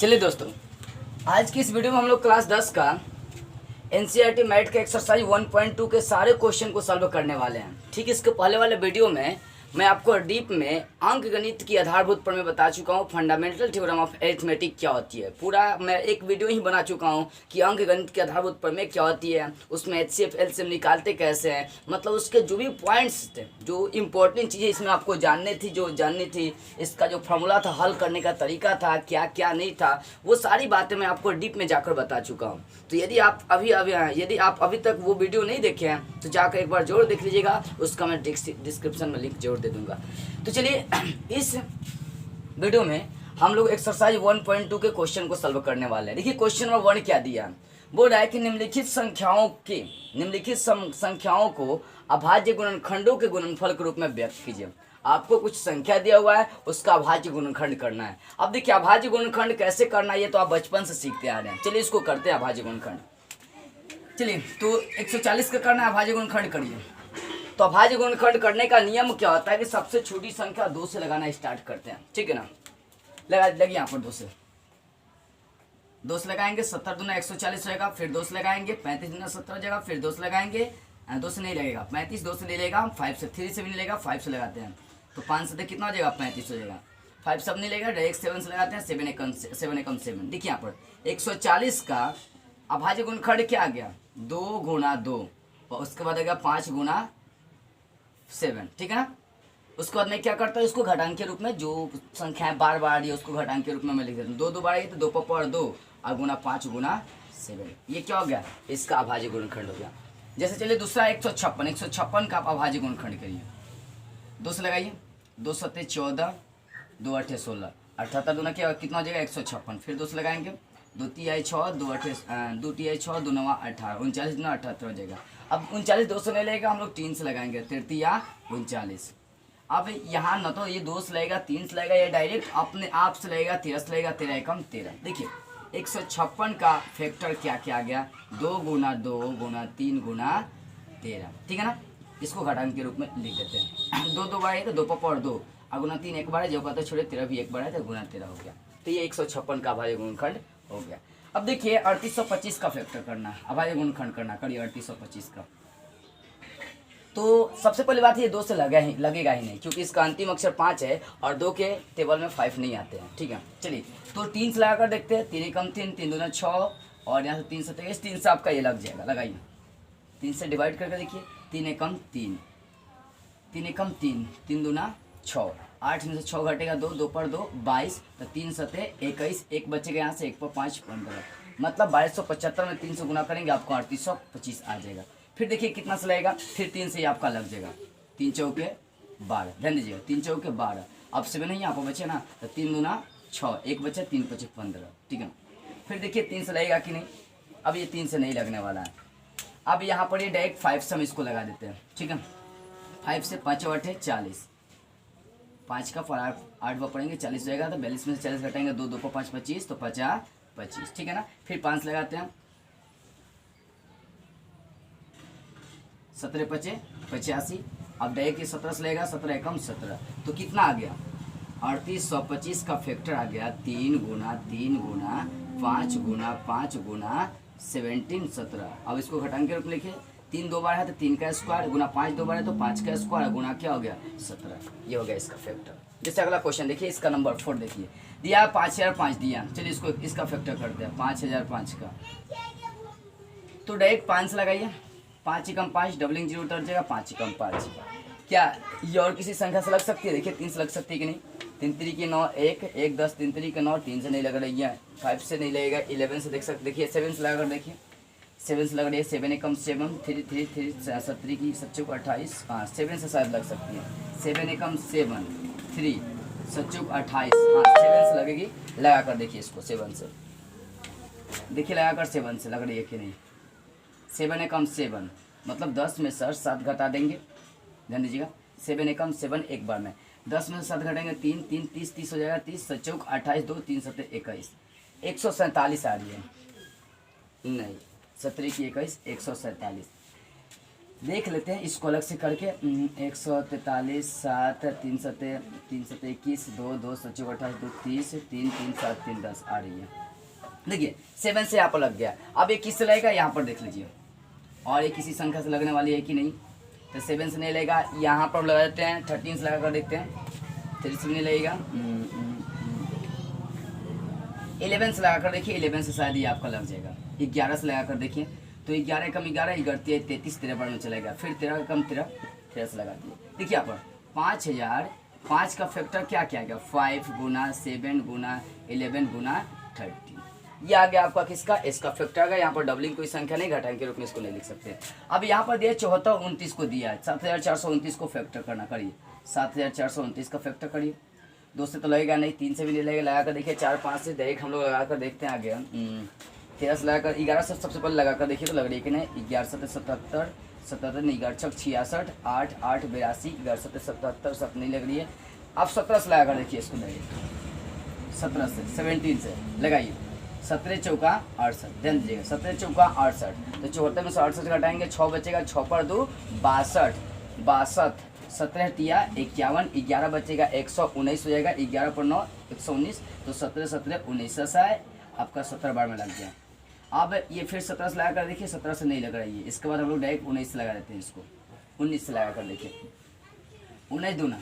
चलिए दोस्तों, आज की इस वीडियो में हम लोग क्लास 10 का एनसीईआरटी मैथ के एक्सरसाइज 1.2 के सारे क्वेश्चन को सॉल्व करने वाले हैं। ठीक, इसके पहले वाले वीडियो में मैं आपको डीप में अंक गणित की आधारभूत पर मैं बता चुका हूँ फंडामेंटल थ्योरम ऑफ अरिथमेटिक क्या होती है। पूरा मैं एक वीडियो ही बना चुका हूँ कि अंक गणित की आधारभूत पर में क्या होती है, उसमें एचसीएफ एलसीएम निकालते कैसे हैं, मतलब उसके जो भी पॉइंट्स थे, जो इंपॉर्टेंट चीज़ें इसमें आपको जाननी थी, इसका जो फॉर्मूला था, हल करने का तरीका था, क्या क्या नहीं था, वो सारी बातें मैं आपको डीप में जाकर बता चुका हूँ। तो यदि आप अभी तक वो वीडियो नहीं देखे हैं तो जाकर एक बार जरूर देख लीजिएगा, उसका मैं डिस्क्रिप्शन में लिंक जरूर दे दूंगा। तो चलिए, इस वीडियो में हम लोग एक्सरसाइज 1.2 के क्वेश्चन को सॉल्व करने वाले हैं। देखिए क्वेश्चन नंबर 1 क्या दिया है, बोल रहा है कि निम्नलिखित संख्याओं को अभाज्य गुणनखंडों के गुणनफल के रूप में व्यक्त कीजिए। आपको कुछ संख्या दिया हुआ है, उसका अभाज्य गुणनखंड करना है। अब देखिए अभाज्य गुणनखंड कैसे करना है, ये तो आप बचपन से सीखते आ रहे हैं। चलिए इसको करते हैं अभाज्य गुणनखंड। चलिए तो 140 का करना है, अभाज्य गुणनखंड करिए। तो अभाज्य गुणनखंड करने का नियम क्या होता है कि सबसे छोटी संख्या 2 से लगाना स्टार्ट करते हैं। ठीक है ना, लगे यहाँ पर 2 से लगाएंगे, 70 दूना 140 रहेगा, फिर 2 से लगाएंगे, 35 दूना 70 हो जाएगा, फिर 2 से लगाएंगे, 2 से नहीं लगेगा 35, 2 से नहीं लेगा, 5 से 3 से भी नहीं लेगा, 5 से लगाते हैं तो 5 से कितना हो जाएगा 35 हो जाएगा, 5 सब नहीं लेगा, डायरेक्ट 7 से लगाते हैं, 7 एकम 7। देखिए यहाँ पर 140 का अभाज्य गुणनखंड क्या आ गया 2 गुना 2 और उसके बाद आ गया 5 गुना 7। ठीक है ना, उसके बाद मैं क्या करता हूँ, इसको घटांक के रूप में जो संख्याएं बार बार आ रही है उसको घटांक के रूप में मैं लिख देता हूँ। 2 2 बार आई तो 2 पर 2 और गुना 5 गुना 7, ये क्या हो गया, इसका अभाज्य गुणनखंड हो गया। जैसे चलिए दूसरा 156 का आप अभाज्य गुणनखंड करिए। 2 से लगाइए, 2 सत्ते 14, 2 अठे 16, 78 दूना क्या कितना हो जाएगा 156, फिर 2 से लगाएंगे, 2 तिहाई 6, 2 तिहाई 6, 2 नवा 18, 39 दूना 78 हो जाएगा। अब 39 2 से नहीं लगेगा, हम लोग 3 से लगाएंगे, 33 39। अब यहाँ न तो ये 2 से लगेगा 3 से लगेगा, ये डायरेक्ट अपने आप से लगेगा 13 से लगेगा, 13 एकम 13। देखिए 156 का फैक्टर क्या क्या आ गया 2 गुना 2 गुना 3 गुना 13। ठीक है ना, इसको घटांक के रूप में लिख देते हैं। 2 2 बार है तो 2 पर 2 और गुना 3 एक बार है, जो कहते छोड़े 13 भी एक बार है तो गुना 13 हो गया। तो ये 156 का अभाज्य गुणनखंड हो गया। अब देखिए 3825 का फैक्टर करना, अभाज्य गुणनखंड करना, करिए 3825 का। तो सबसे पहली बात ये 2 से लगेगा ही नहीं, क्योंकि इसका अंतिम अक्षर 5 है और 2 के टेबल में 5 नहीं आते हैं। ठीक है, चलिए तो 3 से लगाकर देखते हैं, 3 एकम 3, 3 दूना 6 और यहाँ से 3 से 23, 3 से आपका ये लग जाएगा, लगाइए 3 से डिवाइड करके देखिए, 3 एकम 3, 3 एकम 3, 3 दूना 6, 8 में से 6 घटेगा 2, 2 पर 2 22, तो 3 सते 21, एक बचेगा यहाँ से, 1 पर 5 15, मतलब 2275 में 3 से गुना करेंगे आपको 3825 आ जाएगा। फिर देखिए कितना से लगेगा, फिर 3 से ही आपका लग जाएगा, 3 चौके 12, ध्यान दीजिएगा 3 चौके 12। अब 7 नहीं यहाँ पर बचे ना, तो 3 दूना 6, एक बचे 3 पचे 15। ठीक है, फिर देखिए 3 से लगेगा कि नहीं, अब ये 3 से नहीं लगने वाला है। अब यहाँ पर ये डायरेक्ट 5 से हम इसको लगा देते हैं। ठीक है, 5 से 5 8 40, 5 का 8 बार पढ़ेंगे 40 हो जाएगा, तो 42 में से 40 घटाएंगे, 2 2 पर 5 25, तो 50 25। ठीक है ना, फिर 5 लगाते हैं, 17 पचे 85, अब डायरेक्ट 17 से लगेगा, 17 एकम 17, तो कितना आ गया 3825 का फैक्टर आ गया 3 गुना 3 गुना 5 गुना 5 गुना 17 17। अब इसको घटांक के रूप में लिखिए, 3 2 बार है तो 3 का स्क्वायर, गुना 5 2 बार है तो 5 का स्क्वायर, गुना क्या हो गया 17, ये हो गया इसका फैक्टर। जैसे अगला क्वेश्चन देखिए, इसका नंबर 4 देखिए, दिया 5005 दिया, चलिए इसको इसका फैक्टर करते हैं 5005 का। तो डायरेक्ट 5 से लगाइए, 5 एकम 5, डबलिंग 0 उतर जाएगा, 5 एकम 5। क्या ये और किसी संख्या से लग सकती है, देखिए 3 से लग सकती है कि नहीं, 3 3 की 9 1 1 10, 3 3 के 9, 3 से नहीं लग रही है, 5 से नहीं लगेगा, 11 से देख सकते, देखिए 7 से लगाकर देखिए, 7 से लग रही है, 7 एकम 7, 3 3 3 17 की 7 28, हाँ 7 से शायद लग सकती है, 7 एकम 7 3 7 28, हाँ 7 से लगेगी, लगा कर देखिए इसको 7 से, देखिए लगा कर 7 से लग रही है कि नहीं, 7 एकम 7 मतलब 10 में सर 7 घटा देंगे, ध्यान दीजिएगा 7 एकम 7 एक बार में, 10 में से 7 घटाएंगे 3 3 30 30 हो जाएगा, 30 7 28 2 3 7 21, 147 आ रही है, नहीं 17 की 21 147, देख लेते हैं इसको अलग से करके। 143 7 321 2 2 7 28 2 30 3 3 7 3 10 आ रही है। देखिए 7 से यहाँ पर लग गया। अब ये किससे लगेगा यहाँ पर देख लीजिए, और ये किसी संख्या से लगने वाली है कि नहीं, तो 7 से नहीं लगेगा। यहाँ पर लगा देते हैं 13 से लगा कर देखते हैं, 3 से नहीं लगेगा। 11 से लगा कर देखिए, 11 से शायद ये आपका लग जाएगा। 11 से लगा कर देखिए, तो 11 कम 11 11 33 13 में चलेगा। फिर 13 कम 13 13 से लगा दिए। देखिए यहाँ पर 5000, 5 का फैक्टर क्या क्या आएगा, 5 गुना 7 गुना 11 गुना 13, ये आ गया आपका किसका, इसका फैक्टर आ गया। यहाँ पर डबलिंग कोई संख्या नहीं, घटाएं के रूप में इसको नहीं लिख सकते। अब यहाँ पर दिया 74 29 को दिया है, 7429 को फैक्टर करना, करिए 7429 का फैक्टर करिए। 2 से तो लगेगा नहीं, 3 से भी नहीं लगेगा, लगा कर देखिए, 4 5 से डायरेक्ट हम लोग लगा कर देखते हैं। आ गया 13 से लगा कर 11 से सबसे पहले लगा कर देखिए तो लग रही है कि नहीं। 11 7 77 77 नहीं, 11 6 66 8 8 82 11 7 77 7 नहीं लग रही है। अब 17 से लगा कर देखिए इसको, डायरेक्ट 17 से 17 से लगाइए, 17 चौका 68, ध्यान दीजिएगा 17 चौका 68, तो 74 में से 68 घटाएंगे, 6 बचेगा, 6 पर 2 62 62, 17 तिया 51, 11 बचेगा 119 हो जाएगा, 11 पर 9 119, तो 17 17 19 से है आपका 17 बार में लग गया। अब ये फिर 17 से लगा कर देखिए, 17 से नहीं लग रही है। इसके बाद हम लोग डायरेक्ट 19 से लगा देते हैं इसको, 19 से लगा कर देखिए, 19 दूना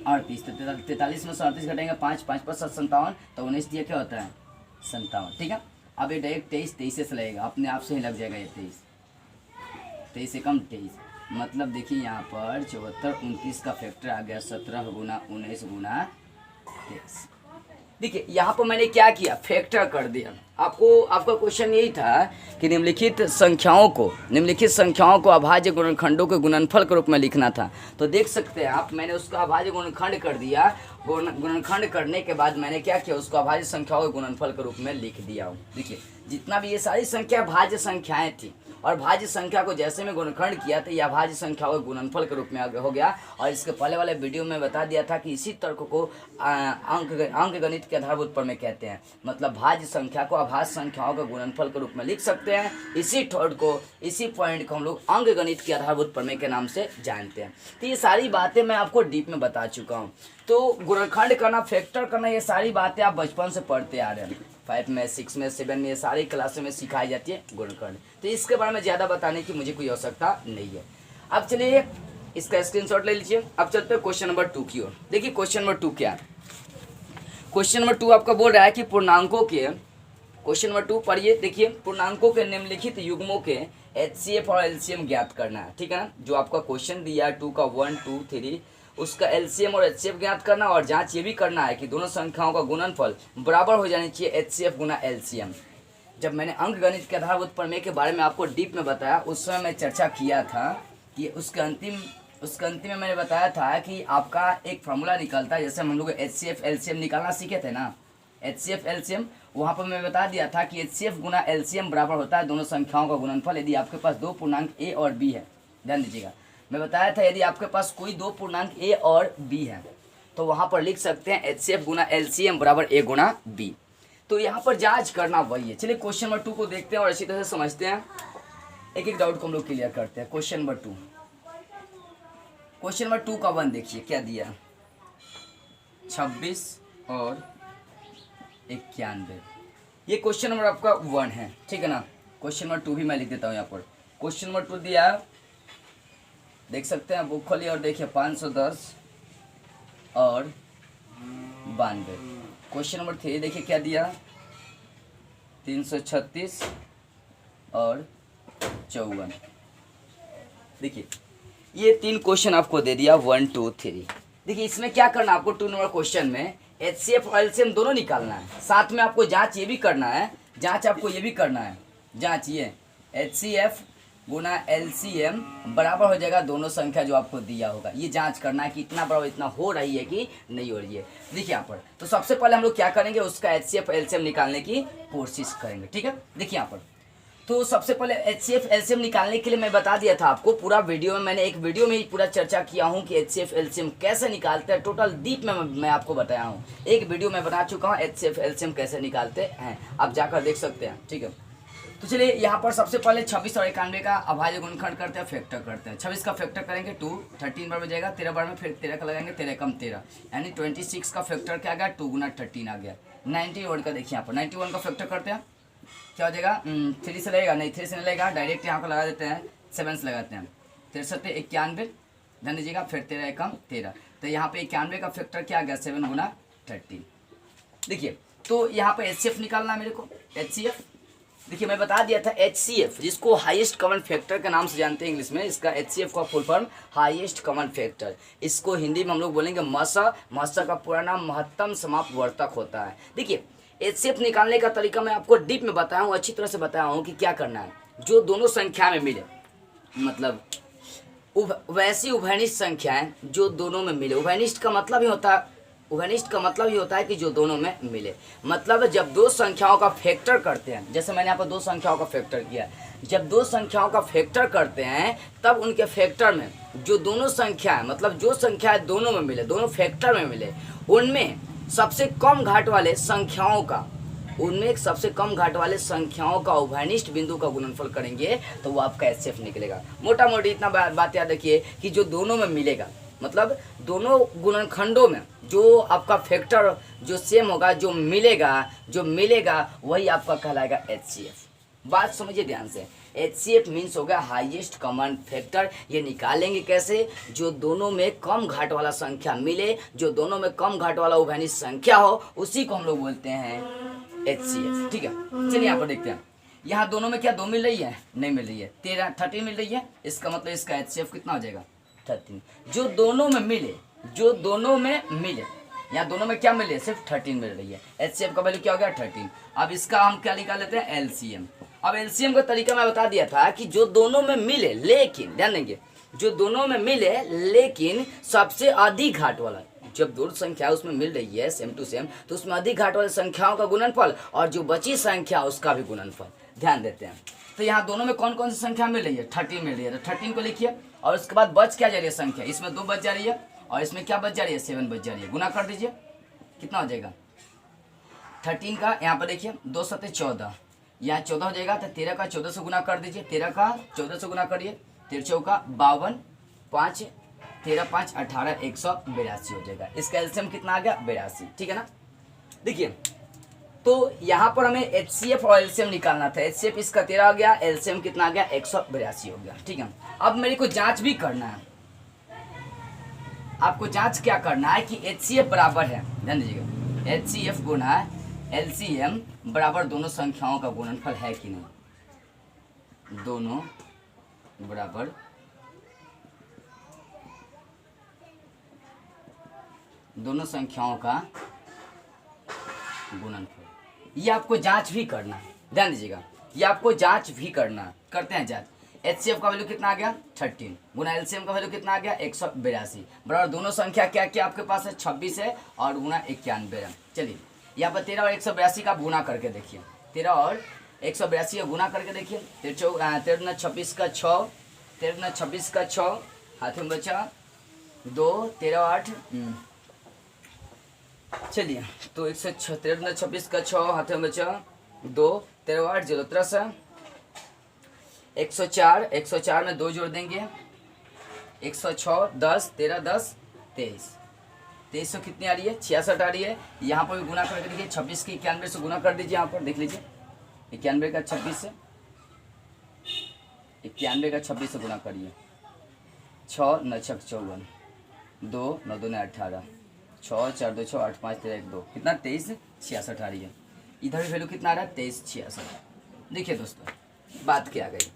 38, तो 43 में से 38 घटेंगे, 5 5 पर 7 57, तो 19 दिया क्या होता है 57, ठीक है। अब ये डायरेक्ट 23 23 से लगेगा, अपने आप से ही लग जाएगा ये 23 से कम 23, मतलब देखिए यहाँ पर 74 29 का फैक्टर आ गया 17 गुना 19 गुना 23। देखिए यहाँ पर मैंने क्या किया, फैक्टर कर दिया। आपका क्वेश्चन यही था कि निम्नलिखित संख्याओं को अभाज्य गुणनखंडों के गुणनफल के रूप में लिखना था। तो देख सकते हैं आप, मैंने उसका अभाज्य गुणनखंड कर दिया। गुणनखंड करने के बाद मैंने क्या किया, उसको अभाज्य संख्याओं के गुणनफल के रूप में लिख दिया हूँ। देखिए जितना भी ये सारी संख्या भाज्य संख्याएं थी, और भाज्य संख्या को जैसे मैं गुणनखंड किया तो यह भाज्य संख्याओं के गुणनफल के रूप में आगे हो गया। और इसके पहले वाले वीडियो में बता दिया था कि इसी तर्क को अंक गणित के आधारभूत प्रमेय कहते हैं। मतलब भाज्य संख्या को अभाज्य संख्याओं के गुणनफल के रूप में लिख सकते हैं। इसी थॉट को, इसी पॉइंट को हम लोग अंक गणित के आधारभूत प्रमेय के नाम से जानते हैं। तो ये सारी बातें मैं आपको डीप में बता चुका हूँ। तो गुणनखंड करना, फैक्टर करना, ये सारी बातें आप बचपन से पढ़ते आ रहे हैं। 5 में 6 में 7 में, ये सारी क्लासों में सिखाई जाती है गुणनखंड। तो इसके बारे में ज़्यादा बताने की मुझे कोई आवश्यकता नहीं है। अब चलिए इसका स्क्रीनशॉट ले लीजिए। अब चलते हैं क्वेश्चन नंबर 2 की ओर। देखिए क्वेश्चन नंबर 2 क्या है। क्वेश्चन नंबर 2 आपका बोल रहा है कि पूर्णांकों के, क्वेश्चन नंबर 2 पढ़िए। देखिए पूर्णांकों के निम्नलिखित युग्मों के HCF और LCM ज्ञात करना है, ठीक है ना। जो आपका क्वेश्चन दिया है 2 का 1 2 3, उसका LCM और HCF ज्ञात करना, और जांच ये भी करना है कि दोनों संख्याओं का गुणनफल बराबर हो जानी चाहिए HCF गुना LCM। जब मैंने अंक गणित के आधारभूत प्रमेय के बारे में आपको डीप में बताया, उस समय मैं चर्चा किया था कि उसके अंतिम में मैंने बताया था कि आपका एक फार्मूला निकलता है। जैसे हम लोग HCF LCM निकालना सीखे थे ना, HCF LCM, वहाँ पर मैं बता दिया था कि HCF गुना LCM बराबर होता है दोनों संख्याओं का गुणनफल यदि आपके पास 2 पूर्णांक A और B है। ध्यान दीजिएगा, मैं बताया था यदि आपके पास कोई 2 पूर्णांक A और B है तो वहाँ पर लिख सकते हैं HCF गुना LCM बराबर A गुना B। तो यहाँ पर जांच करना वही है। चलिए क्वेश्चन नंबर 2 को देखते हैं और इसी तरह से समझते हैं। एक एक डाउट को हम लोग क्लियर करते हैं। क्वेश्चन नंबर 2 का 1 देखिए क्या दिया, 26 और 91। ये क्वेश्चन नंबर आपका 1 है, ठीक है ना। क्वेश्चन नंबर 2 भी मैं लिख देता हूँ यहाँ पर। क्वेश्चन नंबर 2 दिया, देख सकते हैं, बुक खोलिए और देखिए 510 और 92। क्वेश्चन नंबर 3 देखिए क्या दिया, 336 और 54। देखिए ये 3 क्वेश्चन आपको दे दिया 1 2 3। देखिए इसमें क्या करना आपको, 2 नंबर क्वेश्चन में HCF और LCM दोनों निकालना है। साथ में आपको जांच ये भी करना है, जांच ये HCF गुना LCM बराबर हो जाएगा दोनों संख्या जो आपको दिया होगा। ये जांच करना है कि इतना बराबर इतना हो रही है कि नहीं हो रही है। देखिए यहाँ पर तो सबसे पहले हम लोग क्या करेंगे, उसका HCF LCM निकालने की कोशिश करेंगे, ठीक है। देखिए यहाँ पर तो सबसे पहले HCF LCM निकालने के लिए मैं बता दिया था आपको, पूरा वीडियो में मैंने एक वीडियो में ही पूरा चर्चा किया हूँ कि HCF LCM कैसे निकालते हैं। टोटल डीप में मैं आपको बताया हूँ, एक वीडियो में बना चुका हूँ HCF LCM कैसे निकालते हैं, आप जाकर देख सकते हैं, ठीक है। तो चलिए यहाँ पर सबसे पहले 26 और 91 का अभाज्य गुणनखंड करते हैं, फैक्टर करते हैं। 26 का फैक्टर करेंगे 2, 13 बार में जाएगा, 13 बार में फिर 13 का लगाएंगे, 13 कम 13 यानी 26 का फैक्टर क्या आ गया, 2 गुना 13 आ गया। 91 का देखिए यहाँ पर 91 का फैक्टर करते हैं, क्या हो जाएगा, 3 से लगेगा, नहीं 3 से नहीं लगेगा, डायरेक्ट यहाँ पर लगा देते हैं, 7 से लगाते हैं। 63 91 ध्यान दीजिएगा, फिर 13 कम 13, तो यहाँ पे 91 का फैक्टर क्या आ गया, 7 गुना 13। देखिए तो यहाँ पर HCF निकालना है मेरे को, HCF देखिए मैं बता दिया था HCF जिसको हाईएस्ट कॉमन फैक्टर के नाम से जानते हैं इंग्लिश में, इसका HCF का full form highest common factor, इसको हिंदी में हम लोग बोलेंगे मसा। मसा का पूरा नाम महत्तम समापवर्तक होता है। देखिए HCF निकालने का तरीका मैं आपको डीप में बताया हूँ, अच्छी तरह से बताया हूँ कि क्या करना है। जो दोनों संख्या में मिले, मतलब वैसी उभयनिष्ठ संख्याएं जो दोनों में मिले, उभयनिष्ठ का मतलब ही होता है, उभयनिष्ठ का मतलब ये होता है कि जो दोनों में मिले, मतलब जब दो संख्याओं का फैक्टर करते हैं, जैसे मैंने यहाँ पर दो संख्याओं का फैक्टर किया, जब दो संख्याओं का फैक्टर करते हैं तब उनके फैक्टर में जो दोनों संख्याएं, मतलब जो संख्याएं दोनों में मिले, दोनों फैक्टर में मिले, उनमें सबसे कम घाट वाले संख्याओं का, उनमें सबसे कम घाट वाले संख्याओं का उभयनिष्ठ बिंदु का गुणनफल करेंगे तो वो आपका HCF निकलेगा। मोटा मोटी इतना बात याद रखिए कि जो दोनों में मिलेगा, मतलब दोनों गुणनखंडों में जो आपका फैक्टर जो सेम होगा, जो मिलेगा वही आपका कहलाएगा HCF। बात समझिए ध्यान से, HCF मीन्स हो गया हाईएस्ट कॉमन फैक्टर। ये निकालेंगे कैसे, जो दोनों में कम घाट वाला संख्या मिले, जो दोनों में कम घाट वाला उभयनिष्ठ संख्या हो, उसी को हम लोग बोलते हैं HCF। ठीक है, चलिए यहाँ पर देखते हैं, यहाँ दोनों में क्या 2 मिल रही है, नहीं मिल रही है, 13 मिल रही है, इसका मतलब इसका HCF कितना हो जाएगा, 13। जो दोनों में मिले, जो दोनों में मिले, यहाँ दोनों में क्या मिले, सिर्फ 13 मिल रही है, HCF का वैल्यू क्या हो गया 13। अब इसका हम क्या निकाल लेते हैं, LCM। अब LCM का तरीका मैं बता दिया था कि जो दोनों में मिले, लेकिन ध्यान देंगे, जो दोनों में मिले लेकिन सबसे अधिक घाट वाला, जब दो संख्या उसमें मिल रही है सेम टू सेम, तो उसमें अधिक घाट वाली संख्याओं का गुणनफल और जो बची संख्या उसका भी गुणनफल ध्यान देते हैं। तो यहाँ दोनों में कौन कौन सी संख्या मिल रही है, 13 मिल रही है, तो 13 को लिखिए, और उसके बाद बच क्या जा रही है संख्या, इसमें 2 बच जा रही है और इसमें क्या बच जा रही है, 7 बच जा रही है। गुना कर दीजिए, कितना हो जाएगा 13 का, यहाँ पर देखिए 2 7 14, यहाँ 14 हो जाएगा, तो 13 का 14 से गुना कर दीजिए, 13 का 14 से गुना करिए, 13 चौका 52, 5 13 5 18, 182 हो जाएगा। इसका एलसीएम कितना आ गया, 82। ठीक है ना। देखिए तो यहाँ पर हमें HCF और LCM निकालना था। HCF इसका 13 आ गया, LCM कितना आ गया, 182 हो गया। ठीक है, अब मेरे को जांच भी करना है, आपको जांच क्या करना है कि HCF बराबर है, ध्यान दीजिएगा, HCF गुना LCM बराबर दोनों संख्याओं का गुणनफल है कि नहीं, दोनों बराबर दोनों संख्याओं का गुणनफल, ये आपको जांच भी करना है, ध्यान दीजिएगा, ये आपको जांच भी करना है। करते हैं जांच। HCF का वैल्यू कितना आ गया 13 गुना LCM का वैल्यू कितना आ गया 182 बराबर दोनों संख्या क्या क्या आपके पास है 26 है और गुना 91 है। चलिए यहाँ पर 13 और 182 का गुना करके देखिए, 13 और 182 का गुना करके देखिए, 13 26 का 6, 13 26 का 6, हाथ में बचा 2, 13 8, चलिए तो 13 26 का 6, हाथ में बचा 2, 13 8 0 13, 104, 104 में 2 जोड़ देंगे, 106 10 13 10 23, 2300 कितनी आ रही है 66 आ रही है। यहाँ पर भी गुना करके देखिए, 26 की 91 से गुना कर दीजिए, यहाँ पर देख लीजिए 91 का 26 से, 91 का 26 से गुना करिए, 6 9 6 54, 2 9 2 18, 6 4 2 6 8 5 13 1 2, कितना 23 66 आ रही है। इधर भी वैल्यू कितना आ रहा है 23 66। देखिए दोस्तों बात क्या आ गई,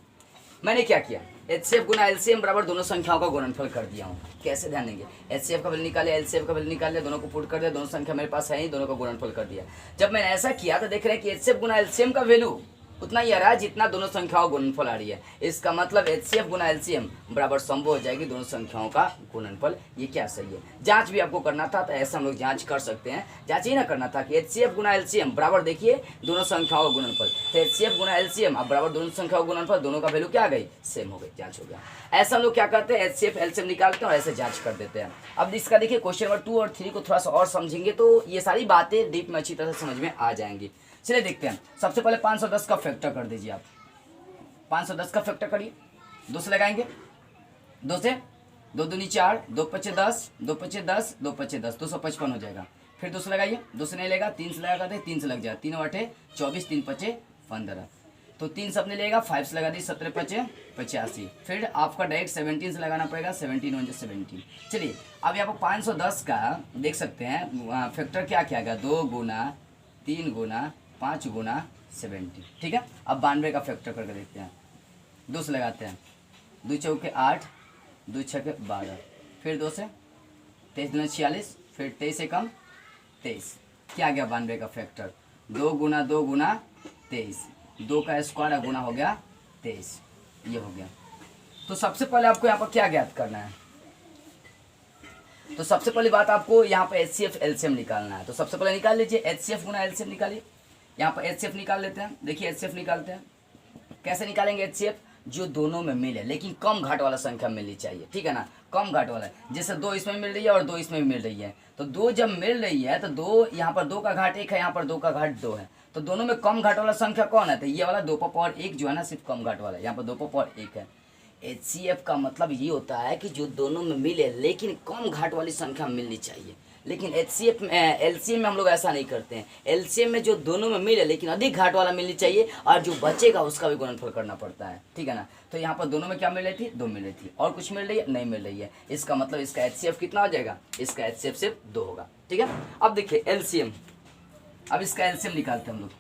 मैंने क्या किया, HCF गुना LCM बराबर दोनों संख्याओं का गुणनफल कर दिया हूँ। कैसे ध्यान देंगे, HCF का वैल्यू निकाले, LCM का वैल्यू निकाल लिया, दोनों को पुट कर दिया, दोनों संख्या मेरे पास है ही, दोनों का गुणनफल कर दिया। जब मैंने ऐसा किया तो देख रहे हैं कि HCF गुना LCM का वैल्यू उतना ही आ रहा है जितना दोनों संख्याओं का गुणनफल आ रही है। इसका मतलब HCF गुना LCM बराबर संभव हो जाएगी दोनों संख्याओं का गुणनफल। ये क्या सही है, जांच भी आपको करना था तो ऐसा हम लोग जांच कर सकते हैं। जांच ही ना करना था कि HCF गुना LCM बराबर देखिए दोनों संख्याओं का गुणनफल, तो HCF गुना LCM अब बराबर दोनों संख्याओं का गुणनफल, दोनों का वैल्यू क्या आ गई सेम हो गई, जांच हो गया। ऐसा हम लोग क्या करते हैं HCF LCM निकालते हैं और ऐसे जांच कर देते हैं। अब इसका देखिए क्वेश्चन नंबर 2 और 3 को थोड़ा सा और समझेंगे तो ये सारी बातें डीप में अच्छी तरह से समझ में आ जाएंगी। चलिए देखते हैं, सबसे पहले 510 का फैक्टर कर दीजिए आप, 510 का फैक्टर करिए, 2 से लगाएंगे, 2 से 2 दूनी 4, 2 पचे 10, 2 पचे 10, 2 पचे 10, 255 हो जाएगा। फिर 2 से लगाइए, 2 से नहीं लेगा, 3 से लगा करते 3 से लग जाए, 3 8 24, 3 पचे 15, तो 3 सब नहीं लेगा, 5 से लगा दी 17 पचे 85। फिर आपका डायरेक्ट 17 से लगाना पड़ेगा, 17 1 17। चलिए अब यहाँ पर 510 का देख सकते हैं फैक्टर क्या क्या गया, 2 गुना 3 गुना 5 गुना 70, ठीक है। अब 92 का फैक्टर करके देखते हैं, 2 से लगाते हैं, 2 चौके 8, 2 छके 12, फिर 2 से 23 दूना 46, फिर 23 से कम 23, क्या गया 92 का फैक्टर, 2 गुना 23, 2 का स्क्वायर गुना हो गया 23, ये हो गया। तो सबसे पहले आपको यहाँ पर क्या ज्ञात करना है, तो सबसे पहली बात आपको यहाँ पर HCF LCM निकालना है। तो सबसे पहले निकाल लीजिए HCF गुना LCM निकालिए। यहाँ पर HCF निकाल लेते हैं, देखिए HCF निकालते हैं, कैसे निकालेंगे HCF, जो दोनों में मिले लेकिन कम घाट वाला संख्या मिलनी चाहिए, ठीक है ना, कम घाट वाला, जैसे 2 इसमें मिल रही है और 2 इसमें भी मिल रही है, तो 2 जब मिल रही है तो 2 यहाँ पर 2 का घाट 1 है, यहाँ पर 2 का घाट 2 है, तो दोनों में कम घाट वाला संख्या कौन है, तो ये वाला 2 पर पावर 1 जो है ना सिर्फ कम घाट वाला है, यहाँ पर 2 पर पावर 1 है। HCF का मतलब ये होता है कि जो दोनों में मिले लेकिन कम घाट वाली संख्या मिलनी चाहिए, लेकिन HCF में LCM में हम लोग ऐसा नहीं करते हैं। LCM में जो दोनों में मिले लेकिन अधिक घाट वाला मिलनी चाहिए और जो बचेगा उसका भी गुणनफल करना पड़ता है, ठीक है ना। तो यहाँ पर दोनों में क्या मिल रही थी, 2 मिल रही थी, और कुछ मिल रही है, नहीं मिल रही है, इसका मतलब इसका HCF कितना हो जाएगा, इसका HCF सिर्फ 2 होगा, ठीक है। अब देखिए LCM, अब इसका LCM निकालते हैं हम लोग,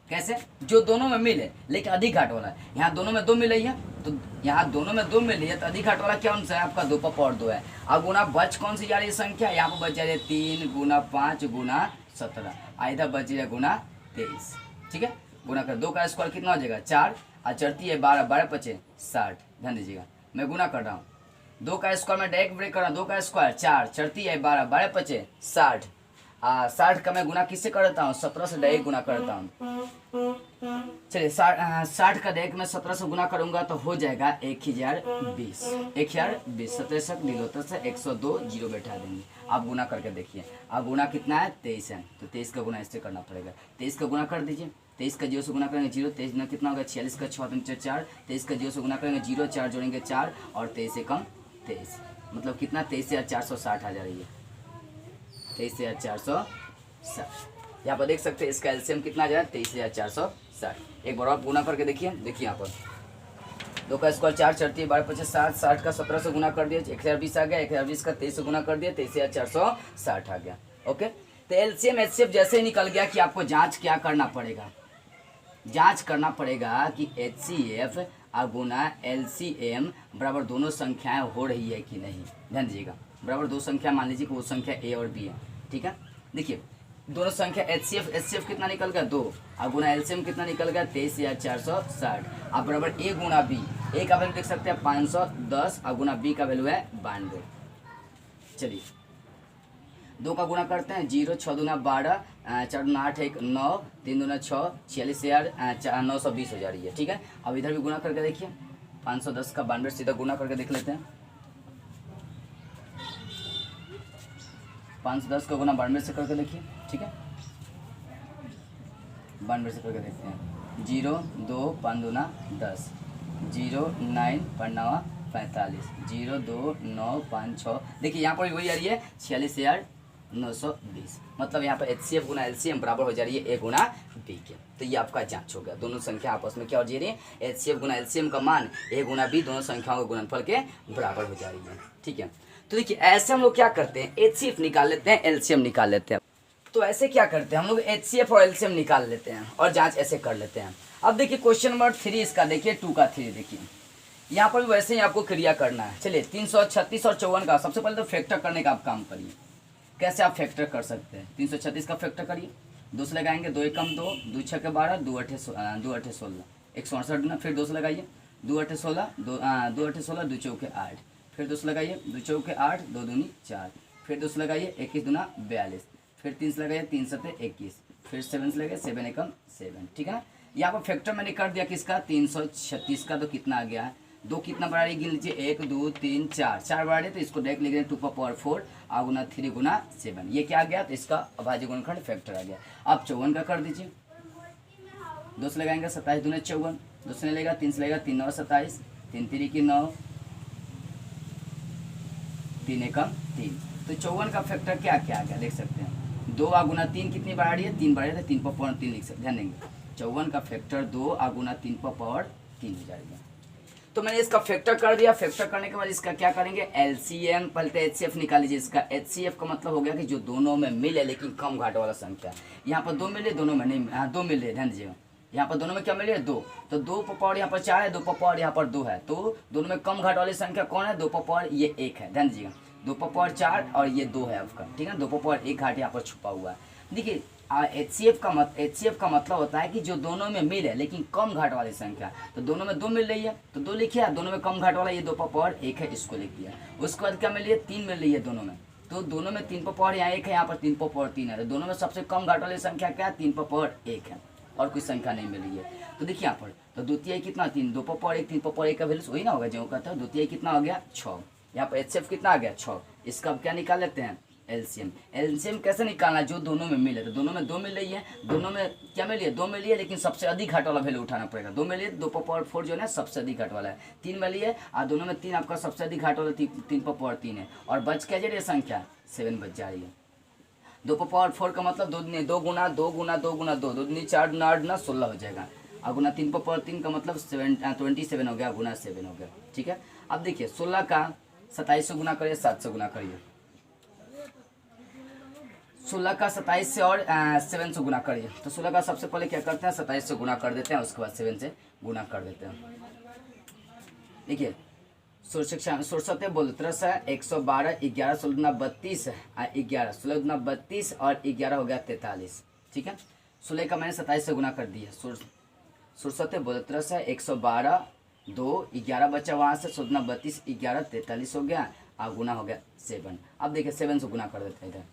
कैसे, जो दोनों में मिले लेकिन अधिक घाट वाला है, यहाँ दोनों में 2 मिल रही है, तो यहाँ दोनों में 2 मिल रही है, तो अधिक घाट वाला कौन सा है आपका, 2 पर पावर 2 है। अब गुना बच कौन सी जा रही है संख्या, यहाँ पर बच जा रही है 3 गुना 5 गुना 17, इधर बच रही है गुना 23, ठीक है। गुना कर 2 का स्क्वायर कितना हो जाएगा 4, और चढ़ती है 12, 12 पचे 60, ध्यान दीजिएगा मैं गुना कर रहा हूँ, 2 का स्क्वायर में डायरेक्ट ब्रेक कर रहा हूँ, 2 का स्क्वायर 4, चढ़ती है 12, 12 पचे 60, 60 का मैं गुना किससे करता हूँ, 17 से डायरेक्ट गुना करता हूँ। चलिए 60 का डायरेक्ट मैं 17 से गुना करूंगा तो हो जाएगा 1020, 1020, 17 नीलोतर से 102 जीरो बैठा देंगे। आप गुना करके देखिए, आप गुना कितना है 23 है, तो 23 का गुना इससे करना पड़ेगा, 23 का गुना कर दीजिए, 23 का 0 से गुना करेंगे 0, 23 में कितना होगा 46 का 6 4, 23 का 0 से गुना करेंगे 0, 4 जोड़ेंगे 4, और 23 से कम 23, मतलब कितना 23,460 आ जा रही है, 23,460। यहाँ पर देख सकते हैं इसका LCM कितना आ जाए 23,460। एक बार और गुना करके देखिए, देखिए यहाँ पर 2 का स्क्वायर 4, चढ़ती है 12 पच्चीस 60, 60 का 17 से गुना कर दिया 1020 आ गया, 1020 का 23 से गुना कर दिया 23,460 आ गया। ओके, तो LCM HCF जैसे ही निकल गया कि आपको जांच क्या करना पड़ेगा, जांच करना पड़ेगा कि HCF गुना LCM बराबर दोनों संख्याएं हो रही है कि नहीं। ध्यान दीजिएगा, बराबर 2 संख्या मान लीजिए कि वो संख्या A और B है, ठीक है। देखिए दोनों संख्या HCF कितना निकल गया 2, और गुना LCM कितना निकल गया 23,460, अब बराबर A गुना B, A का वैल्यू देख सकते हैं 510 और गुना B का वैल्यू है 92। चलिए 2 का गुना करते हैं, 0 6 दूना 12, 4 दूना 8 1 9, 3 दूना 6 46,920 हो जा रही है, ठीक है। अब इधर भी गुना करके देखिए, 510 का 92 सीधा गुना करके देख लेते हैं, 510 का गुना 92 से करके देखिए, ठीक है, 92 से करके देखते हैं, 0 2 5 दूना 10, 0 9 5 9 45, 0 2 9 5 6, देखिए यहाँ पर वही आ रही है 46,920, मतलब यहाँ पर HCF गुना LCM बराबर हो जा रही है A गुना B के। तो ये आपका जांच हो गया, दोनों संख्या आपस में क्या हो जा रही है, HCF गुना LCM का मान A गुना B दोनों संख्याओं के गुणनफल के बराबर हो जा रही है, ठीक है। तो देखिए ऐसे हम लोग क्या करते हैं, HCF निकाल लेते हैं, LCM निकाल लेते हैं। तो ऐसे क्या करते हैं हम लोग, HCF और LCM निकाल लेते हैं और जांच ऐसे कर लेते हैं। अब देखिए क्वेश्चन नंबर 3 इसका देखिए, 2 का 3 देखिए, यहाँ पर भी वैसे ही आपको क्रिया करना है। चलिए 336 और 54 का सबसे पहले तो फैक्टर करने का आप काम करिए। कैसे आप फैक्टर कर सकते हैं, 336 का फैक्टर करिए, 2 से लगाएंगे, 2 1 कम 2, 2 6 12, 2 8 16, 168 ना, फिर 2 से लगाइए, 2 8 16, 2 8 16, 2 चौके 8, फिर 2 से लगाइए, 2 चौके 8, 2 दूनी 4, फिर 2 से लगाइए, 21 दूना 42, फिर 3 से लगाइए, 3 7 21, फिर 7 से लगाइए, 7 एकम 7, ठीक है ना। यहाँ पर फैक्टर मैंने कर दिया किसका, 336 का, तो कितना आ गया है, 2 कितना बढ़ा रही गिन लीजिए, 1 2 3 4, 4 बढ़ा रहे तो इसको डायरेक्ट लिख रहे हैं 2 का पावर 4 और गुना 3 गुना 7, ये क्या आ गया, तो इसका अभाज्य गुणनखंड फैक्टर आ गया। अब 54 का कर दीजिए, 2 से लगाएंगे, 27 दूना 54, 2 से नहीं लेगा, 3 से लेगा, 3 9 27, 3 3 की 9, 3 एकम 3। तो 54 का फैक्टर क्या क्या आ गया देख सकते हैं। 2 आ गुना 3 कितनी बार आ रही है, 3 बार है, 3 पर पावर 3 लिख सकते, ध्यान देंगे 54 का फैक्टर 2 आ गुना 3 पर पावर 3 हो जाएगा। तो मैंने इसका फैक्टर कर दिया। फैक्टर करने के बाद इसका क्या करेंगे, एलसीएम, पहले एचसीएफ निकाल लीजिए। इसका एचसीएफ का मतलब हो गया कि जो दोनों में मिले लेकिन कम घाट वाला संख्या। यहाँ पर 2 मिले, दोनों में नहीं, 2 मिले, ध्यान दीजिएगा। यहाँ पर दोनों में क्या मिले, 2। तो 2 पर पावर यहाँ पर 4 है, 2 पर पावर यहाँ पर 2 है। तो दोनों में कम घाट वाली संख्या कौन है, 2 पर पावर ये 1 है, ध्यान दीजिएगा। 2 पर पावर 4 और ये 2 है आपका, ठीक है। 2 पर पावर 1 घाट यहाँ पर छुपा हुआ है। देखिए एचसीएफ का मतलब होता है कि जो दोनों में मिल है लेकिन कम घाट वाली संख्या। तो दोनों में 2 मिल रही है तो 2 लिखिए, दोनों में कम घाट वाला ये 2 पर पावर 1 है, इसको लिख दिया। उसके बाद क्या मिल रही है, 3 मिल रही है दोनों में। तो दोनों में 3 पर पावर यहाँ 1 है, यहाँ पर 3 पर पावर 3 है। तो दोनों में सबसे कम घाट वाली संख्या क्या है, 3 पर पावर 1 है, और कोई संख्या नहीं मिल रही है। तो देखिए यहाँ पर तो द्वितीय कितना, 3, 2 पर पावर 1, 3 पर पावर 1 का वैल्यू वही ना होगा जो कहता है। द्वितीय कितना हो गया, 6। यहाँ पर एचसीएफ कितना आ गया, 6। इसका अब क्या निकाल लेते हैं, एलसीएम। एलसीएम कैसे निकालना, जो दोनों में मिले। तो दोनों में 2 मिल रही है, दोनों में क्या मिली है, 2 मिली है, लेकिन सबसे अधिक घाट वाला वैल्यू उठाना पड़ेगा। 2 मिली है, 2 पर पावर 4 जो है सबसे अधिक घाट वाला है। 3 मिली है और दोनों में 3 आपका सबसे अधिक घाट वाला 3 पर पावर 3 है, और बच क्या जा रही है संख्या, 7 बच जा रही है। 2 पर पावर 4 का मतलब 2 गुना 2 गुना 2 गुना 2, 2 दूनी 4 गुना 8 गुना 16 हो जाएगा। और गुना 3 पर पावर 3 का मतलब 27 हो गया, गुना 7 हो गया, ठीक है। अब देखिए 16 का 27 से गुना करिए, 7 से गुना करिए। 16 का 27 से और 7 से गुना करिए। तो 16 का सबसे पहले क्या करते हैं, 27 से गुना कर देते हैं, उसके बाद 7 से गुना कर देते हैं। देखिए 67 बोल तरस है 112, 11 16 32, 11 16 गुना 32 और 11 हो गया 43, ठीक है। 16 का मैंने 27 से गुना कर दिया। 67 बोल तरस है 112, 2 11 बचा वहाँ से, 16 गुना 32, 11 43 हो गया, और गुना हो गया 7। अब देखिए 7 से गुना कर देते हैं इधर।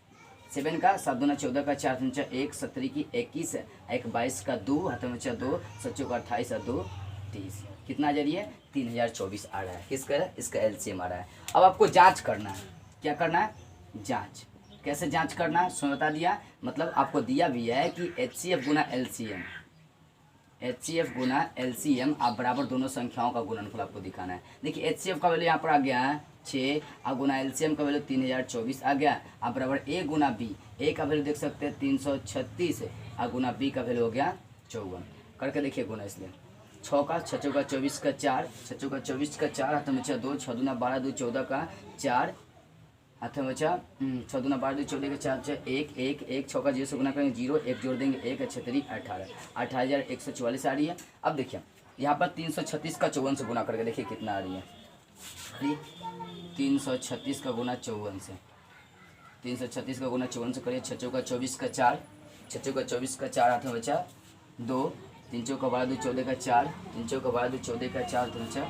7 का 7 दूना 14 का 4 दूना 1, 17 की 21, 1 22 का 2, हाथ में 2, 7 का 28 और 2 30, कितना आ जा रही है, 3024 आ रहा है। किसका है, इसका एलसीएम आ रहा है। अब आपको जांच करना है, क्या करना है, जांच। कैसे जांच करना है, सुन बता दिया, मतलब आपको दिया भी है कि एचसीएफ गुना एलसीएम, एचसीएफ गुना एलसीएम, आप बराबर दोनों संख्याओं का गुणनफल आपको दिखाना है। देखिए एचसीएफ का वैल्यू यहाँ पर आ गया है 6, और गुना एलसीएम का वैल्यू 3024 आ गया। आप बराबर ए गुना बी, ए का वैल्यू देख सकते हैं 336, और गुना बी का वैल्यू हो गया 54। करके देखिए गुना, इसलिए 6 का 6 का 24 का 4, 6 का 24 का 4, हाथ में 2, 6 दूना 12, 2 14 का 4, हाथ में 6 दूना 12, 2 14 का 4, 1 1 1, 6 का 0 से गुना करेंगे 0, 1 जोड़ देंगे 1, 6 18, 18,144 आ रही है। अब देखिए यहाँ पर 336 का 54 से गुना करके देखिए कितना आ रही है, 336 का गुना 54 से, 336 का गुना 54 से करिए। 6 का 24 का 4, 6 का 24 का 4, हाथ में बचा 2, 3 का 12, 2 14 का 4, 3 का 12, 2 14 का 4, तो बचा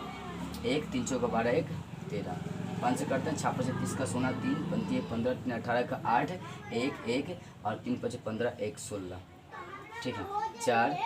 1, 3 का 12, 1 13, 5 से करते हैं 6 30 का 16, 3 25 15 3 18 का 8, 1 1 और 3 5 15 1 16, ठीक है। 4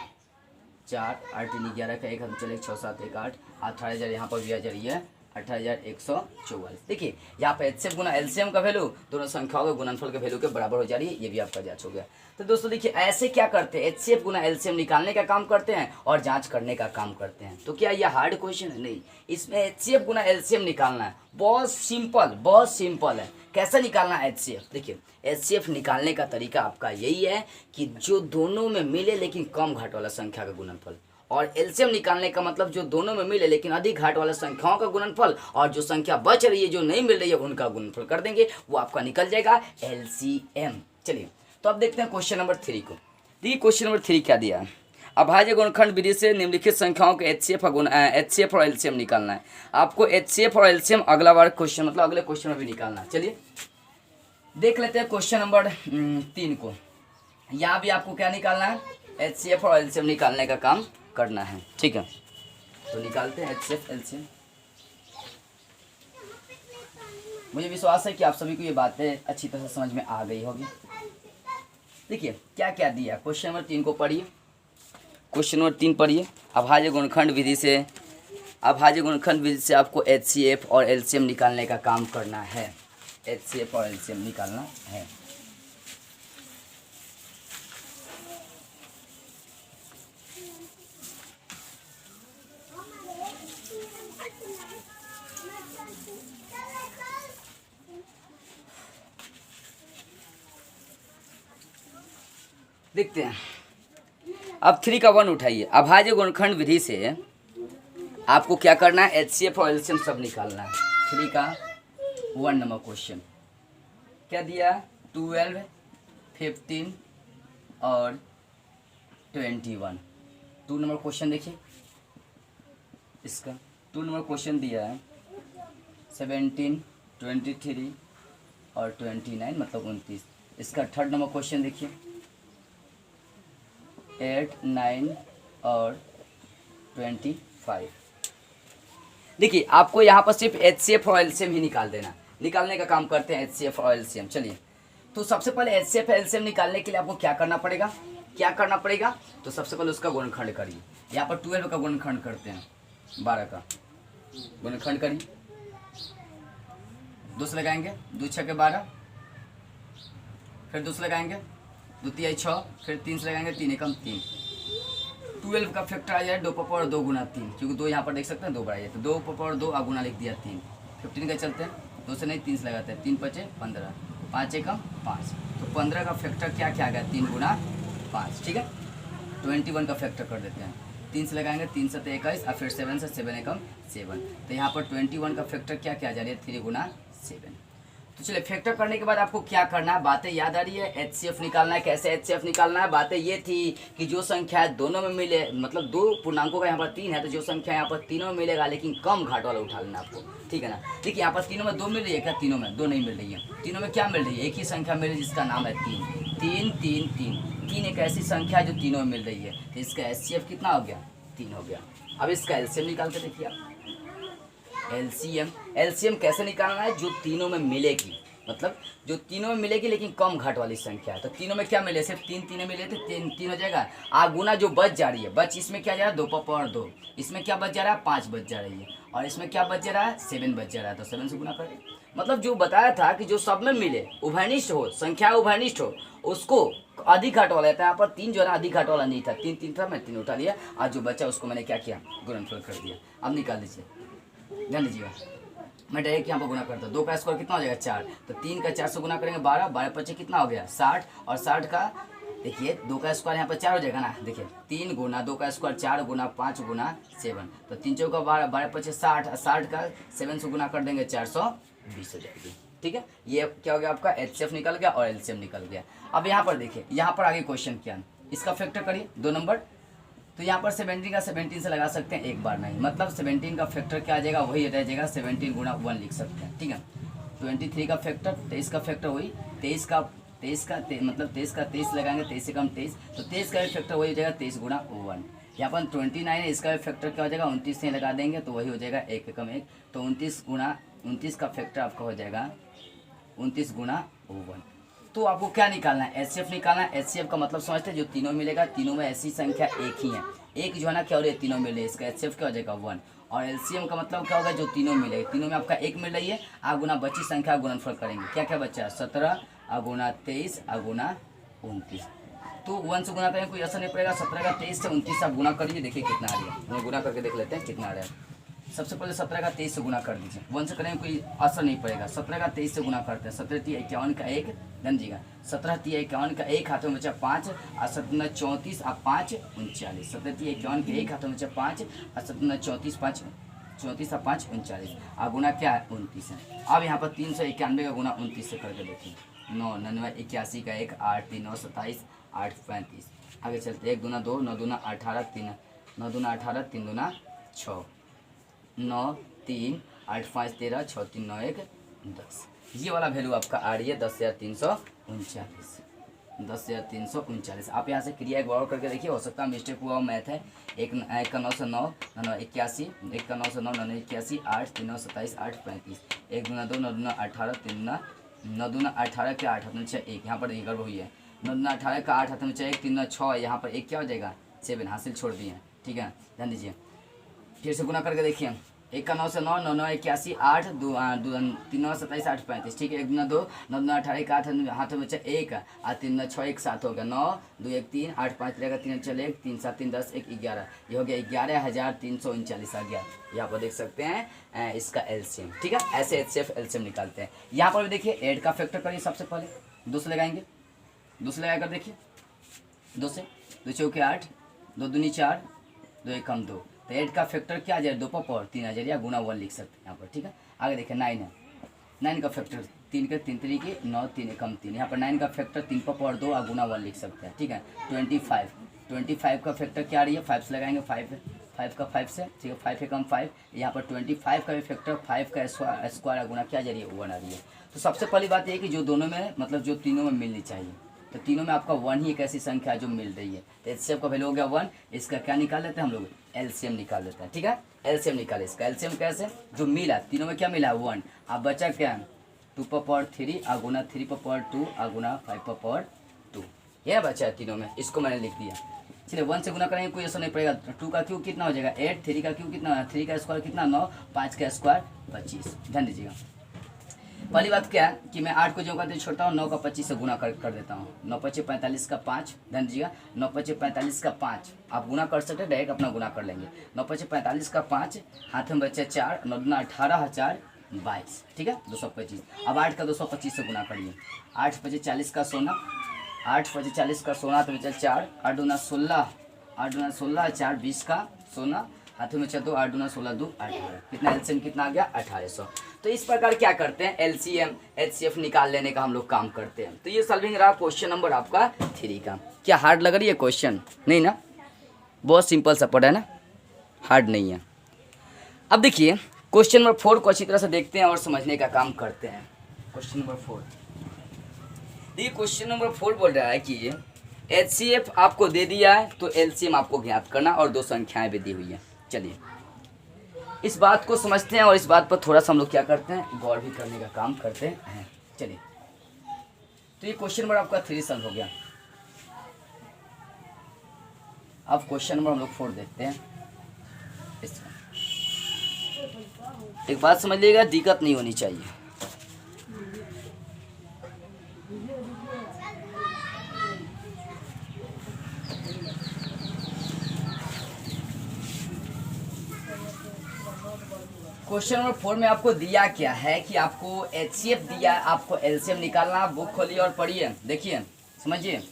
4 8 3 11 का 1, हम चले 6 7 1 8, 18,000 यहाँ पर भी आ जा रही है 18,144। देखिए यहाँ पे एचसीएफ गुना एलसीएम का वैल्यू दोनों संख्याओं के गुणनफल के वैल्यू के बराबर हो जा रही है, ये भी आपका जांच हो गया। तो दोस्तों देखिए ऐसे क्या करते हैं, एचसीएफ गुना एलसीएम निकालने का काम करते हैं और जांच करने का काम करते हैं। तो क्या यह हार्ड क्वेश्चन है? नहीं, इसमें एचसीएफ गुना एलसीएम निकालना है, बहुत सिंपल है। कैसे निकालना है एचसीएफ? देखिए एचसीएफ निकालने का तरीका आपका यही है कि जो दोनों में मिले लेकिन कम घाट वाला संख्या का गुणनफल, और एलसीएम निकालने का मतलब जो दोनों में मिले लेकिन अधिक घाट वाला संख्याओं का गुणनफल, और जो संख्या बच रही है जो नहीं मिल रही है उनका गुणनफल कर देंगे, वो आपका निकल जाएगा एलसीएम। चलिए तो अब देखते हैं क्वेश्चन नंबर 3 को। देखिए क्वेश्चन नंबर 3 क्या दिया है, अभाज्य गुणनखंड विधि से निम्नलिखित संख्याओं के एचसीएफ और एलसीएम निकालना है। आपको एचसीएफ और एलसीएम अगला बार क्वेश्चन मतलब अगले क्वेश्चन में भी निकालना है। चलिए देख लेते हैं क्वेश्चन नंबर 3 को। यहाँ भी आपको क्या निकालना है, एचसीएफ और एलसीएम निकालने का काम करना है, ठीक है। तो निकालते हैं एचसीएफ एलसीएम। मुझे विश्वास है कि आप सभी को ये बातें अच्छी तरह से समझ में आ गई होगी। देखिए क्या क्या दिया, क्वेश्चन नंबर 3 को पढ़िए। क्वेश्चन नंबर 3 पढ़िए, अभाज्य गुणनखंड विधि से आपको एचसीएफ और एलसीएम निकालने का काम करना है, एचसीएफ और एलसीएम निकालना है। देखते हैं। अब 3 का 1 उठाइए। अभाज्य गुणनखंड विधि से आपको क्या करना है, HCF और LCM सब निकालना है। 3 का 1 नंबर क्वेश्चन क्या दिया, 12, 15 और 21। 2 नंबर क्वेश्चन देखिए, इसका 2 नंबर क्वेश्चन दिया है 17, 23 और 29 मतलब 29। इसका 3rd नंबर क्वेश्चन देखिए 8, 9 और 25। देखिए आपको यहाँ पर सिर्फ HCF और LCM ही निकाल देना। निकालने का काम करते हैं HCF और LCM। चलिए, तो सबसे पहले HCF LCM निकालने के लिए आपको क्या करना पड़ेगा, क्या करना पड़ेगा, तो सबसे पहले उसका गुणनखंड करिए। यहाँ पर 12 का गुणनखंड करते हैं, 12 का गुणनखंड करिए। 2 से लगाएंगे, 2 6 के 12, फिर 2 से लगाएंगे, 2 3 6, फिर 3 से लगाएंगे, 3 एकम 3। 12 का फैक्टर आ जाए 2 पर पावर 2 गुना 3, क्योंकि 2 यहाँ पर देख सकते हैं 2 बढ़ाइए, तो 2 पर पावर 2 गुना लिख दिया 3। 15 का चलते हैं, 2 से नहीं 3 से लगाते हैं, 3 5 15, 5 एकम 5, तो 15 का फैक्टर क्या क्या आ गया, 3 गुना 5। ठीक है, 21 का फैक्टर कर देते हैं, 3 से लगाएंगे, 3 7 21 और फिर 7 से 7 एकम 7, तो यहाँ पर 21 का फैक्टर क्या क्या आ जा रही है, 3 गुना 7। तो चलिए, फैक्टर करने के बाद आपको क्या करना है, बातें याद आ रही है। HCF निकालना है। कैसे HCF निकालना है, बातें ये थी कि जो संख्या दोनों में मिले, मतलब 2 पूर्णांकों का यहाँ पर 3 है, तो जो संख्या यहाँ पर तीनों में मिलेगा, लेकिन कम घाट वाला उठा लेना आपको। ठीक है ना। देखिए यहाँ पर तीनों में 2 मिल रही है क्या, तीनों में 2 नहीं मिल रही है। तीनों में क्या मिल रही है, एक ही संख्या मिल रही है जिसका नाम है 3। 3 3 3 3 एक ऐसी संख्या है जो तीनों में मिल रही है, तो इसका HCF कितना हो गया, 3 हो गया। अब इसका LCM निकाल के देखिए आप। LCM कैसे निकालना है, जो तीनों में मिलेगी, मतलब जो तीनों में मिलेगी लेकिन कम घाट वाली संख्या है। तो तीनों में क्या मिले, सिर्फ 3 तीनों मिले थे, 3 हो जाएगा। गुना जो बच जा रही है, बच इसमें क्या जा रहा है, 2 पर पावर 2, इसमें क्या बच जा रहा है, 5 बच जा रही है, और इसमें क्या बच जा रहा है, 7 बच जा रहा है, तो 7 से गुना करें। मतलब जो बताया था कि जो सब में मिले, उभयनिष्ठ हो, संख्या उभयनिष्ठ हो, उसको अधिक घाट वाला था। यहाँ पर 3 जो है ना अधिक घाट वाला नहीं था, 3 3 था, मैं 3 उठा लिया, और जो बचा उसको मैंने क्या किया, गुणनफल कर दिया। अब निकाल दीजिए, ध्यान दीजिएगा। मैं डायरेक्ट यहाँ पर गुना करता हूँ। 2 का स्क्वायर कितना हो जाएगा, 4, तो 3 का 4 से गुना करेंगे 12, 12 पच्चीस कितना हो गया, 60, और 60 का देखिए 2 का स्क्वायर यहाँ पर 4 हो जाएगा ना। देखिए 3 गुना 2 का स्क्वायर 4 गुना 5 गुना 7, तो 3 चौका 12, 12 पच्चीस 60, 60 का 7 से गुना कर देंगे 420 हो जाएगी। ठीक है, ये क्या हो गया आपका, HCF निकल गया और LCM निकल गया। अब यहाँ पर देखिए, यहाँ पर आगे क्वेश्चन क्या है, इसका फैक्टर करिए 2 नंबर। तो यहाँ पर 17 का 17 से लगा सकते हैं, एक बार नहीं, मतलब 17 का फैक्टर क्या आ जाएगा, वही रह जाएगा, 17 गुना 1 लिख सकते हैं। ठीक है, 23 का फैक्टर, 23 का फैक्टर वही, 23 का मतलब 23 का 23 लगाएंगे, 23 से कम 23, तो 23 का फैक्टर वही हो जाएगा 23 गुना 1। यहाँ पर 29 है, इसका फैक्टर क्या हो जाएगा, 29 से लगा देंगे तो वही हो जाएगा 1 कम 1, तो 29 का फैक्टर आपका हो जाएगा 29 गुना 1। तो आपको क्या निकालना है, HCF निकालना है। HCF का मतलब समझते हैं, जो तीनों मिलेगा, तीनों में ऐसी संख्या एक ही है, एक जो है ना क्या हो रही है, तीनों मिल रही है, इसका HCF क्या हो जाएगा 1। और LCM का मतलब क्या होगा, जो तीनों मिलेगी, तीनों में आपका एक मिल रही है, गुना बची संख्या गुणनफल करेंगे। क्या क्या बचा, 17 गुना 23 गुना 29, तो 1 से गुना करेंगे, कोई असर नहीं पड़ेगा। 17 का 23 से 29 आप गुना करिए, देखिए कितना आ रहा है, हम गुना करके देख लेते हैं कितना आ रहा है। सबसे पहले 17 का 23 से गुना कर दीजिए, 1 से करेंगे कोई असर नहीं पड़ेगा। 17 का 23 से गुना करते हैं, 17 3 51 का 1, ध्यान दीजिएगा, 17 3 51 का 1 हाथों में बचा 5, और 17 34 और 5 39, 17 3 51 के 1 हाथों में बचा 5, और 17 34 5 34 और 5 39, और गुना क्या है, 29 है। अब यहाँ पर 391 का गुना 29 से करके देखिए, 9 99 81 का 1, 8 3 9 27 8 35। आगे चलते, 1 दूना 2, 9 दूना 18 3, 9 दूना 18 3 दूना 6, 9 3 8 5 13 6 3 9 1 10। ये वाला वैल्यू आपका आ रही है 10,339, 10,339। आप यहाँ से क्रिया एक बार करके देखिए, हो सकता है मिस्टेक हुआ, मैथ है। एक का 9 से 9 9 81, 1 का 9 से 9 9 81, 8 3 9 27 8 35, 1 दूना 2 9 दूना 18 3 दूना 9 दूना 18 के 8 हाथ में 6 1, यहाँ पर गड़बड़ हुई है, 9 दूना 18 का 8 हाथ में 6 1 3 दूना 6, यहाँ पर 1 क्या हो जाएगा, 7 हासिल छोड़ दिए। ठीक है, ध्यान दीजिए, फिर से गुना करके देखिए, 1 का 9 से 9 9 9 81 8 2 3 9 27 8 35। ठीक है, 1 दूना 2 9 दूना 18 एक 8 हाथों में 1 और 3 9 6 1 7 हो गया, 9 2 1 3 8 5 रहेगा, 3 चल 1 3 7 3 10 1 11, ये हो गया 11,339 आ गया। यहाँ पर देख सकते हैं इसका LCM। ठीक है, ऐसे HCF LCM निकालते हैं। यहाँ पर भी देखिए 8 का फैक्टर करिए, सबसे पहले 2 से लगाएंगे, 2 से लगाकर देखिए 2 से, 2 चौके 8, 2 दूनी 4, 2 एकम 2। तो 8 का फैक्टर क्या आ जाए 2 पर पावर 3 आ जाए, या गुना 1 लिख सकते हैं यहाँ पर, ठीक है। आगे देखें 9 है, 9 का फैक्टर 3 के 3 3 की 9, 3 एकम 3, यहाँ पर 9 का फैक्टर 3 पर पावर 2 और गुना 1 लिख सकते हैं, ठीक है। 25 का फैक्टर क्या आ रही है 5 से लगाएंगे, 5 का 5 से, ठीक है, 5 एकम 5। यहाँ पर 25 का भी फैक्टर 5 का स्क्वायर गुना क्या जा रही है 1 आ रही है। तो सबसे पहली बात ये कि जो दोनों में मतलब जो तीनों में मिलनी चाहिए, तो तीनों में आपका 1 ही एक ऐसी संख्या है जो मिल रही है। तो एचसीएफ का वैल्यू हो गया 1, इसका क्या निकाल लेते हैं हम लोग एलसीएम निकाल लेते हैं, ठीक है। एलसीएम निकाले, इसका एलसीएम कैसे, जो मिला तीनों में क्या मिला 1, अब बचा क्या 2 पर पावर 3 गुना 3 पर पावर 2 गुना 5 पर पावर 2, यह बचा है तीनों में, इसको मैंने लिख दिया। चलिए 1 से गुना करेंगे कोई ऐसा नहीं पड़ेगा। 2 का क्यूब कितना हो जाएगा 8, 3 का क्यूब कितना, 3 का स्क्वायर कितना 9, 5 का स्क्वायर 25। ध्यान दीजिएगा पहली बात क्या है कि मैं 8 को जो करते छोटा हूँ 9 का 25 से गुना कर देता हूँ। 9 पच्चीस 45 का 5, ध्यान दीजिएगा 9 पच्चीस 45 का 5 आप गुना कर सकते हैं, डायरेक्ट अपना गुना कर लेंगे। 9 पच्चीस 45 का 5, हाथ में बचे 4, 9 दूना 18, 4 22, ठीक है 225। अब 8 का 225 से गुना करिए, 8 पच्चीस 40 का सोना, 8 पच्चीस 40 का सोना तो बचा 4, 8 दूना 16, 8 दूना 16, 4 20 का सोना, हाथों में 2, 8 दूना 16, 2 18, कितना एलसीएम कितना आ गया 1800। तो इस प्रकार क्या करते हैं एलसीएम एचसीएफ निकाल लेने का हम लोग काम करते हैं। तो ये सॉल्विंग रहा क्वेश्चन नंबर आपका 3 का। क्या हार्ड लग रही है क्वेश्चन, नहीं ना, बहुत सिंपल सा पड़ा है ना, हार्ड नहीं है। अब देखिए क्वेश्चन नंबर 4 को अच्छी तरह से देखते हैं और समझने का काम करते हैं। क्वेश्चन नंबर 4, देखिए क्वेश्चन नंबर 4 बोल रहा है कि एचसीएफ आपको दे दिया है तो एलसीएम आपको ज्ञात करना और 2 संख्याएं भी दी हुई है। चलिए इस बात को समझते हैं और इस बात पर थोड़ा सा हम लोग क्या करते हैं गौर भी करने का काम करते हैं। चलिए तो ये क्वेश्चन नंबर आपका 3 सॉल्व हो गया। अब क्वेश्चन नंबर हम लोग 4 देखते हैं। एक बात समझ लीजिएगा, दिक्कत नहीं होनी चाहिए। क्वेश्चन नंबर 4 में आपको दिया क्या है कि आपको एचसीएफ दिया, आपको एलसीएम निकालना। बुक खोलिए और पढ़िए, देखिए समझिए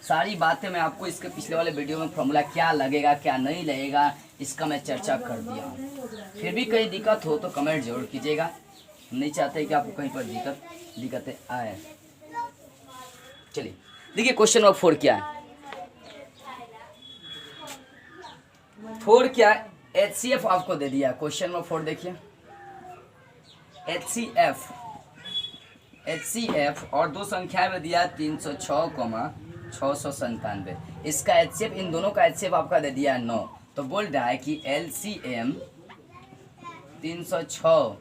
सारी बातें मैं आपको इसके पिछले वाले वीडियो में फॉर्मूला क्या लगेगा क्या नहीं लगेगा इसका मैं चर्चा कर दिया हूँ। फिर भी कहीं दिक्कत हो तो कमेंट जरूर कीजिएगा, नहीं चाहते कि आपको कहीं पर दिक्कतें आए। चलिए देखिए क्वेश्चन नंबर 4 क्या है। 4 क्या है, एचसीएफ आपको दे दिया। क्वेश्चन नंबर 4 देखिए, एचसीएफ और 2 संख्याएं में दिया 306, 697। इसका एचसीएफ, इन दोनों का एचसीएफ आपका दे दिया 9। तो बोल रहा है कि एलसीएम 306,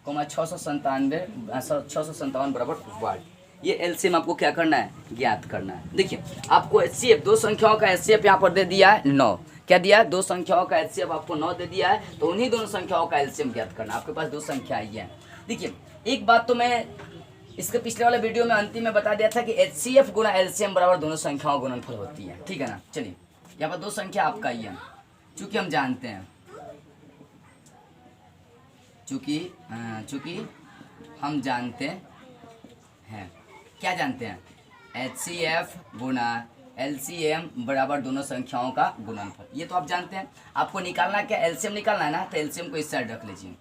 697 बराबर 1। ये एलसीएम आपको क्या करना है ज्ञात करना है। देखिए आपको एचसीएफ 2 संख्याओं का एचसीएफ यहाँ पर दे दिया है 9। क्या दिया है 2 संख्याओं का एचसीएफ आपको 9 दे दिया है, तो उन्हीं दोनों संख्याओं का एलसीएम ज्ञात करना। आपके पास 2 संख्या आई है। देखिए एक बात तो मैं इसके पिछले वाले वीडियो में अंतिम में बता दिया था कि एचसीएफ गुना एलसीएम बराबर दोनों संख्याओं गुणनफल होती है, ठीक है ना। चलिए यहाँ पर 2 संख्या आपका ही है, चूंकि हम जानते हैं चूंकि हम जानते हैं, क्या जानते हैं एचसीएफ गुना एलसीएम बराबर दोनों संख्याओं का गुणनफल। ये तो आप जानते हैं। आपको निकालना क्या एलसीएम निकालना है ना, तो एलसीएम को इस साइड रख लीजिए।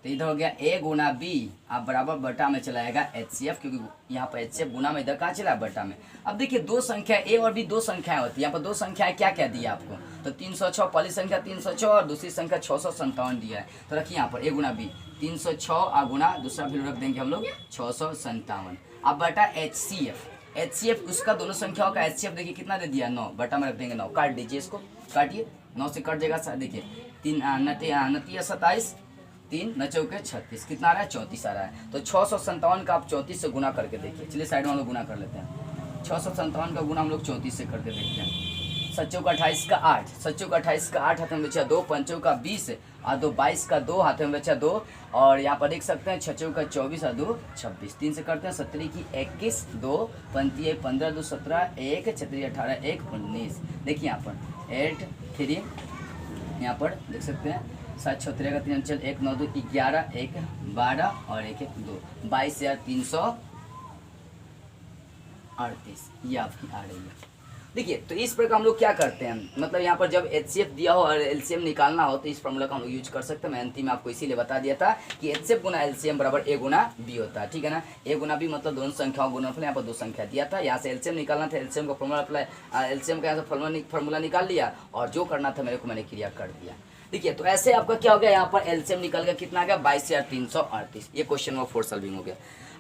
तो इधर हो गया ए गुना बी, आप बराबर बटा में चला जाएगा एचसीएफ, क्योंकि यहाँ पर एचसीएफ गुना में इधर कहाँ चला है बटा में। अब देखिए 2 संख्या ए और बी 2 संख्याएं होती है। यहाँ पर 2 संख्याएं क्या क्या दिया आपको, तो 306 पहली संख्या 306 और दूसरी संख्या 657 दिया है। तो रखिए यहाँ पर ए गुना बी 306 गुना दूसरा वैल्यू रख देंगे हम लोग 657। अब बटा एचसीएफ उसका दोनों संख्याओं का एचसीएफ देखिए कितना दे दिया 9, बटा में रख देंगे 9। काट दीजिए इसको, काटिए 9 से कट जाएगा। देखिए 3 9 27, 3 9 चौके 36, कितना आ रहा है 34 आ रहा है। तो 657 का आप 34 से गुना करके देखिए। चलिए साइड में हम लोग गुना कर लेते हैं। 657 का गुना हम लोग 34 से करके देखते हैं। 7 का 28 का 8, 7 का 28 का 8 हाथ में बचा 2, 5 का 20 और 2 22 का 2 हाथ में बचा 2। और यहाँ पर देख सकते हैं 6 का 24 और 2 26, 3 से करते हैं 17 की 21, 2 पंती 15, 2 17, 1 छत्री 18, 1 19। देखिए यहाँ पर 8 3, यहाँ पर देख सकते हैं 7 6 13 का 3 चल 1 9 2 11, 1 12 और 1 1 2, 22,300 38, ये आपकी आ रही है। देखिए तो इस प्रकार हम लोग क्या करते हैं, मतलब यहाँ पर जब HCF दिया हो और LCM निकालना हो तो इस फॉर्मूला का हम लोग यूज कर सकते हैं। मैं अंतिम में आपको इसीलिए बता दिया था कि HCF गुना LCM बराबर A गुना B होता है, ठीक है ना। A गुना B मतलब दोनों संख्याओं गुणनफल, यहाँ पर दो संख्या दिया था, यहाँ से LCM निकालना था, LCM का फॉर्मूला अप्लाई, LCM का यहाँ से फॉर्मूला निकाल लिया और जो करना था मेरे को मैंने क्रिया कर दिया। देखिए तो ऐसे आपका क्या हो गया, यहाँ पर LCM निकल गया, कितना आ गया 22,338। ये क्वेश्चन नंबर 4 सॉल्विंग हो गया।